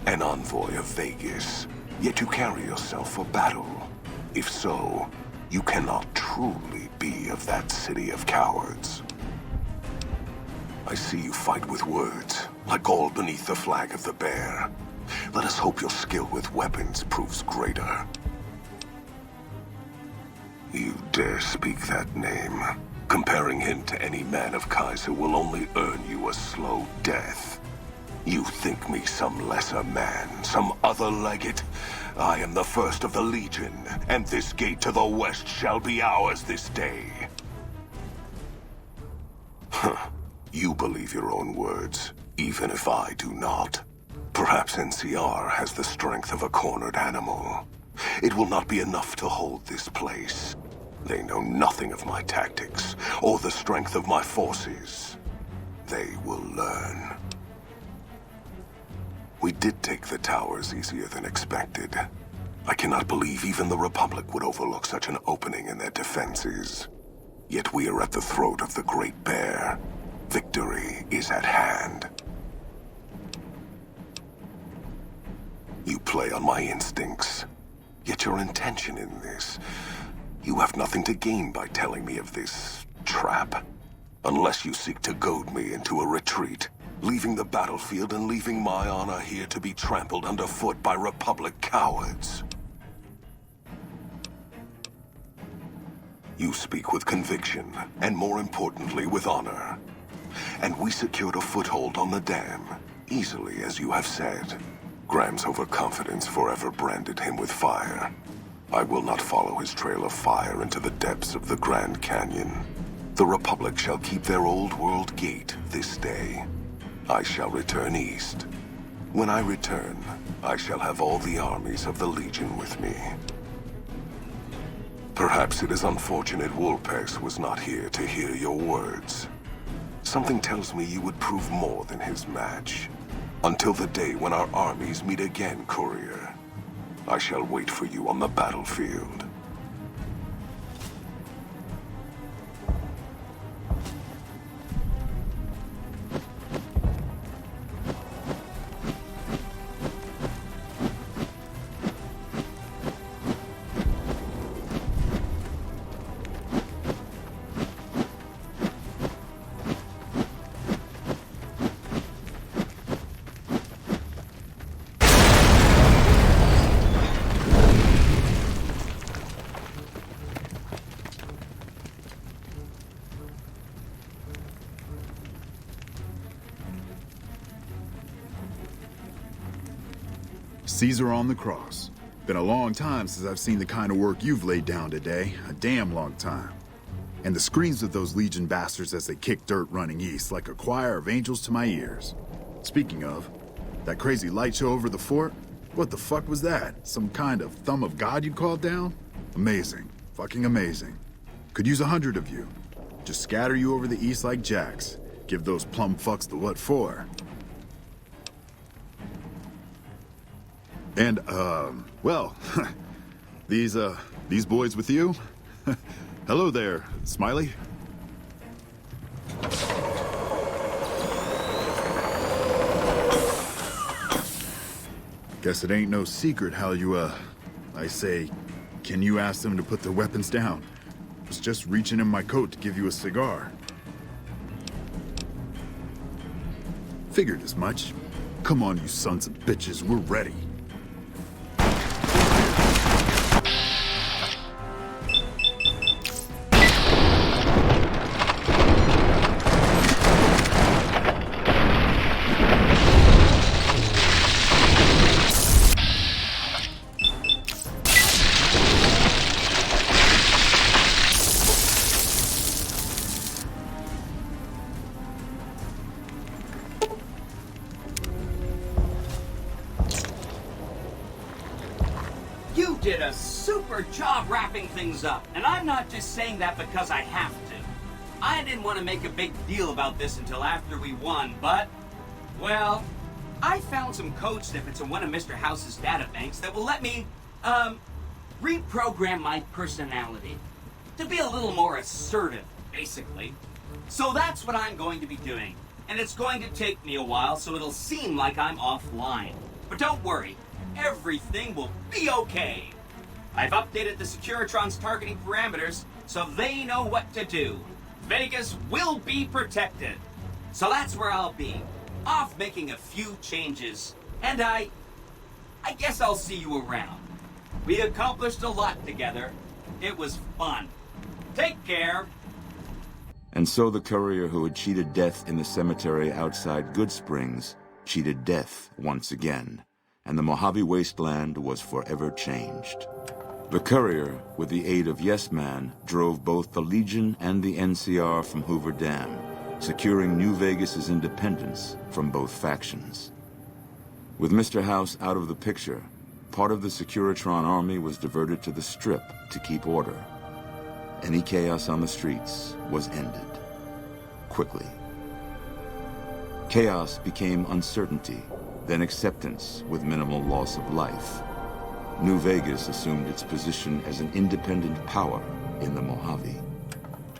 An envoy of Vegas, yet you carry yourself for battle. If so, you cannot truly be of that city of cowards. I see you fight with words, like all beneath the flag of the bear. Let us hope your skill with weapons proves greater. You dare speak that name. Comparing him to any man of Kaiser will only earn you a slow death. You think me some lesser man, some other legate? I am the first of the Legion, and this gate to the west shall be ours this day. Huh. You believe your own words, even if I do not. Perhaps NCR has the strength of a cornered animal. It will not be enough to hold this place. They know nothing of my tactics, or the strength of my forces. They will learn. We did take the towers easier than expected. I cannot believe even the Republic would overlook such an opening in their defenses. Yet we are at the throat of the Great Bear. Victory is at hand. You play on my instincts. Yet your intention in this... You have nothing to gain by telling me of this trap. Unless you seek to goad me into a retreat, leaving the battlefield and leaving my honor here to be trampled underfoot by Republic cowards. You speak with conviction, and more importantly with honor. And we secured a foothold on the dam, easily as you have said. Graham's overconfidence forever branded him with fire. I will not follow his trail of fire into the depths of the Grand Canyon. The Republic shall keep their old world gate this day. I shall return east. When I return, I shall have all the armies of the Legion with me. Perhaps it is unfortunate Wolpex was not here to hear your words. Something tells me you would prove more than his match. Until the day when our armies meet again, Courier. I shall wait for you on the battlefield. Caesar on the cross. Been a long time since I've seen the kind of work you've laid down today. A damn long time. And the screams of those Legion bastards as they kick dirt running east like a choir of angels to my ears. Speaking of, that crazy light show over the fort? What the fuck was that? Some kind of thumb of God you called down? Amazing. Fucking amazing. Could use 100 of you. Just scatter you over the east like jacks. Give those plum fucks the what for. And, well, these boys with you? Hello there, Smiley. Guess it ain't no secret how you, I say, can you ask them to put their weapons down? Was just reaching in my coat to give you a cigar. Figured as much. Come on, you sons of bitches, we're ready. You did a super job wrapping things up, and I'm not just saying that because I have to. I didn't want to make a big deal about this until after we won, but, well, I found some code snippets in one of Mr. House's databanks that will let me, reprogram my personality to be a little more assertive, basically. So that's what I'm going to be doing, and it's going to take me a while, so it'll seem like I'm offline. But don't worry, everything will be okay. I've updated the Securitron's targeting parameters so they know what to do. Vegas will be protected. So that's where I'll be, off making a few changes. And I guess I'll see you around. We accomplished a lot together. It was fun. Take care. And so the courier who had cheated death in the cemetery outside Goodsprings cheated death once again, and the Mojave Wasteland was forever changed. The courier, with the aid of Yes Man, drove both the Legion and the NCR from Hoover Dam, securing New Vegas's independence from both factions. With Mr. House out of the picture, part of the Securitron army was diverted to the Strip to keep order. Any chaos on the streets was ended. Quickly. Chaos became uncertainty, then acceptance with minimal loss of life. New Vegas assumed its position as an independent power in the Mojave.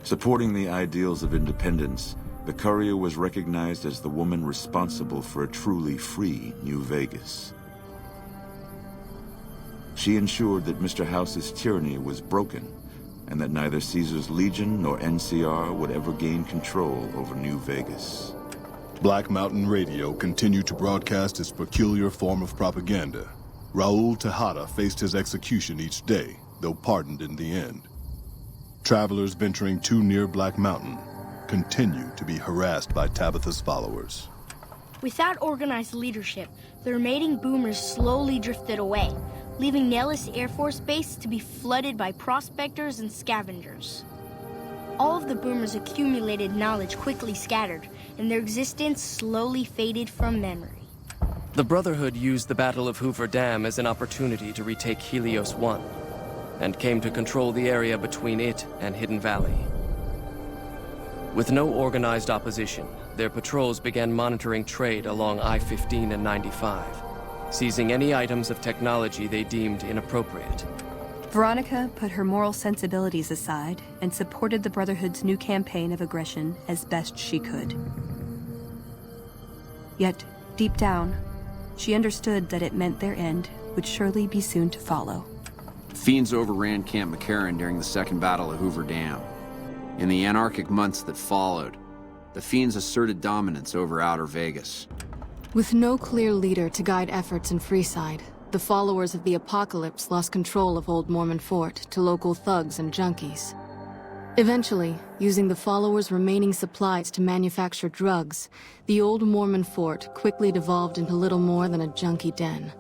Supporting the ideals of independence, the courier was recognized as the woman responsible for a truly free New Vegas. She ensured that Mr. House's tyranny was broken, and that neither Caesar's Legion nor NCR would ever gain control over New Vegas. Black Mountain Radio continued to broadcast its peculiar form of propaganda. Raul Tejada faced his execution each day, though pardoned in the end. Travelers venturing too near Black Mountain continued to be harassed by Tabitha's followers. Without organized leadership, the remaining boomers slowly drifted away, leaving Nellis Air Force Base to be flooded by prospectors and scavengers. All of the boomers' accumulated knowledge quickly scattered, and their existence slowly faded from memory. The Brotherhood used the Battle of Hoover Dam as an opportunity to retake Helios 1, and came to control the area between it and Hidden Valley. With no organized opposition, their patrols began monitoring trade along I-15 and 95, seizing any items of technology they deemed inappropriate. Veronica put her moral sensibilities aside and supported the Brotherhood's new campaign of aggression as best she could. Yet, deep down, she understood that it meant their end would surely be soon to follow. Fiends overran Camp McCarran during the Second Battle of Hoover Dam. In the anarchic months that followed, the Fiends asserted dominance over Outer Vegas. With no clear leader to guide efforts in Freeside, the followers of the Apocalypse lost control of Old Mormon Fort to local thugs and junkies. Eventually, using the followers' remaining supplies to manufacture drugs, the Old Mormon Fort quickly devolved into little more than a junkie den.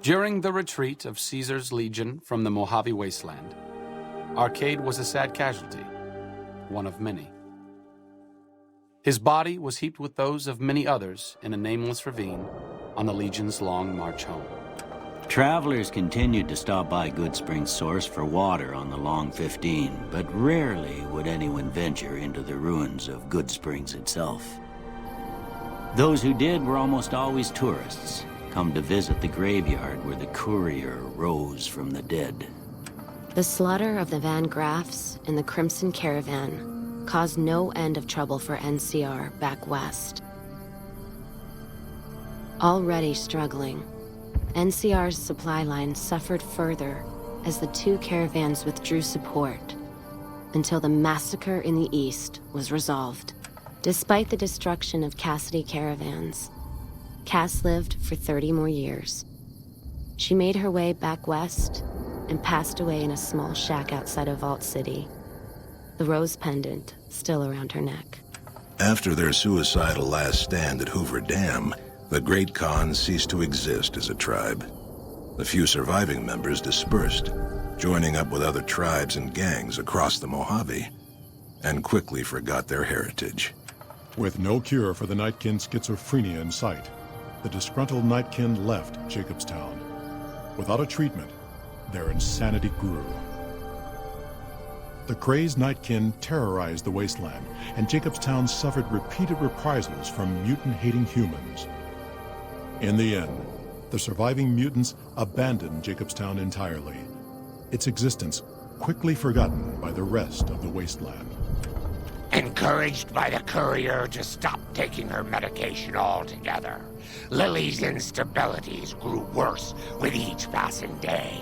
During the retreat of Caesar's Legion from the Mojave Wasteland, Arcade was a sad casualty, one of many. His body was heaped with those of many others in a nameless ravine on the Legion's long march home. Travelers continued to stop by Goodsprings Source for water on the Long 15, but rarely would anyone venture into the ruins of Goodsprings itself. Those who did were almost always tourists, come to visit the graveyard where the courier rose from the dead. The slaughter of the Van Graffs and the Crimson Caravan caused no end of trouble for NCR back west. Already struggling, NCR's supply line suffered further as the two caravans withdrew support, until the massacre in the east was resolved. Despite the destruction of Cassidy caravans, Cass lived for 30 more years. She made her way back west and passed away in a small shack outside of Vault City, the rose pendant still around her neck. After their suicidal last stand at Hoover Dam, the Great Khan ceased to exist as a tribe. The few surviving members dispersed, joining up with other tribes and gangs across the Mojave, and quickly forgot their heritage. With no cure for the Nightkin schizophrenia in sight, the disgruntled Nightkin left Jacobstown. Without a treatment, their insanity grew. The crazed Nightkin terrorized the wasteland, and Jacobstown suffered repeated reprisals from mutant-hating humans. In the end, the surviving mutants abandoned Jacobstown entirely, its existence quickly forgotten by the rest of the wasteland. Encouraged by the courier to stop taking her medication altogether, Lily's instabilities grew worse with each passing day.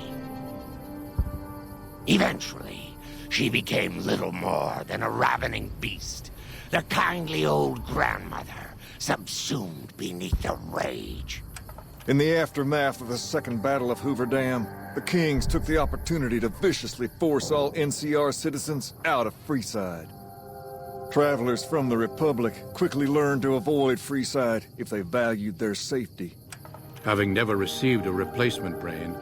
Eventually, she became little more than a ravening beast, the kindly old grandmother subsumed beneath the rage. In the aftermath of the Second Battle of Hoover Dam, the Kings took the opportunity to viciously force all NCR citizens out of Freeside. Travelers from the Republic quickly learned to avoid Freeside if they valued their safety. Having never received a replacement brain,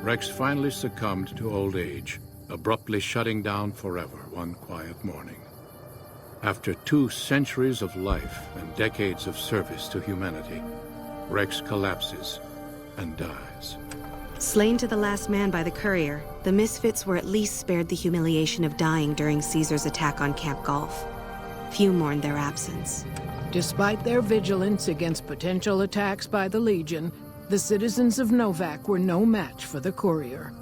Rex finally succumbed to old age, abruptly shutting down forever one quiet morning. After 2 centuries of life and decades of service to humanity, Rex collapses and dies. Slain to the last man by the courier, the Misfits were at least spared the humiliation of dying during Caesar's attack on Camp Golf. Few mourned their absence. Despite their vigilance against potential attacks by the Legion, the citizens of Novak were no match for the courier.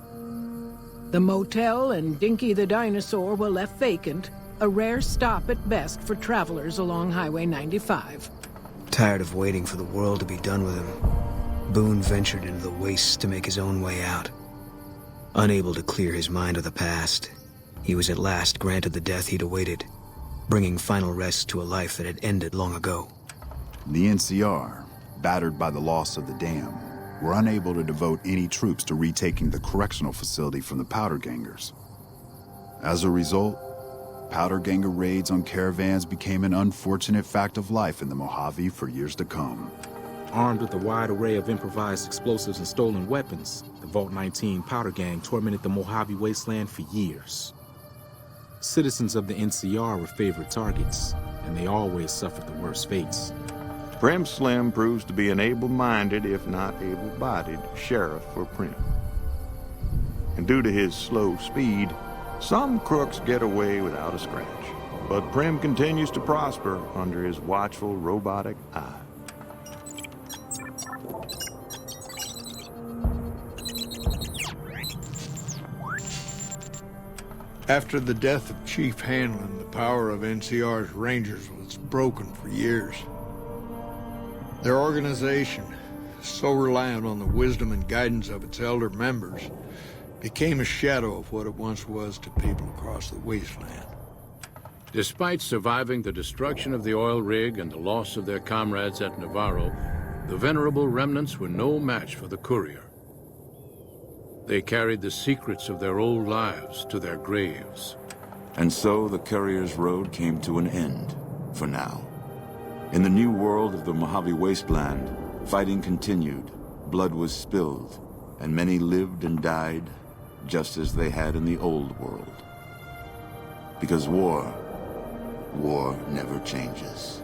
The motel and Dinky the dinosaur were left vacant, a rare stop at best for travelers along Highway 95. Tired of waiting for the world to be done with him, Boone ventured into the wastes to make his own way out. Unable to clear his mind of the past, he was at last granted the death he'd awaited, bringing final rest to a life that had ended long ago. The NCR, battered by the loss of the dam, were unable to devote any troops to retaking the correctional facility from the Powder Gangers. As a result, Powder Ganger raids on caravans became an unfortunate fact of life in the Mojave for years to come. Armed with a wide array of improvised explosives and stolen weapons, the Vault 19 Powder Gang tormented the Mojave wasteland for years. Citizens of the NCR were favorite targets, and they always suffered the worst fates. Prim Slim proves to be an able-minded, if not able-bodied, sheriff for Prim. And due to his slow speed, some crooks get away without a scratch. But Prim continues to prosper under his watchful, robotic eye. After the death of Chief Hanlon, the power of NCR's Rangers was broken for years. Their organization, so reliant on the wisdom and guidance of its elder members, became a shadow of what it once was to people across the wasteland. Despite surviving the destruction of the oil rig and the loss of their comrades at Navarro, the venerable remnants were no match for the courier. They carried the secrets of their old lives to their graves. And so the courier's road came to an end, for now. In the new world of the Mojave Wasteland, fighting continued, blood was spilled, and many lived and died just as they had in the old world. Because war never changes.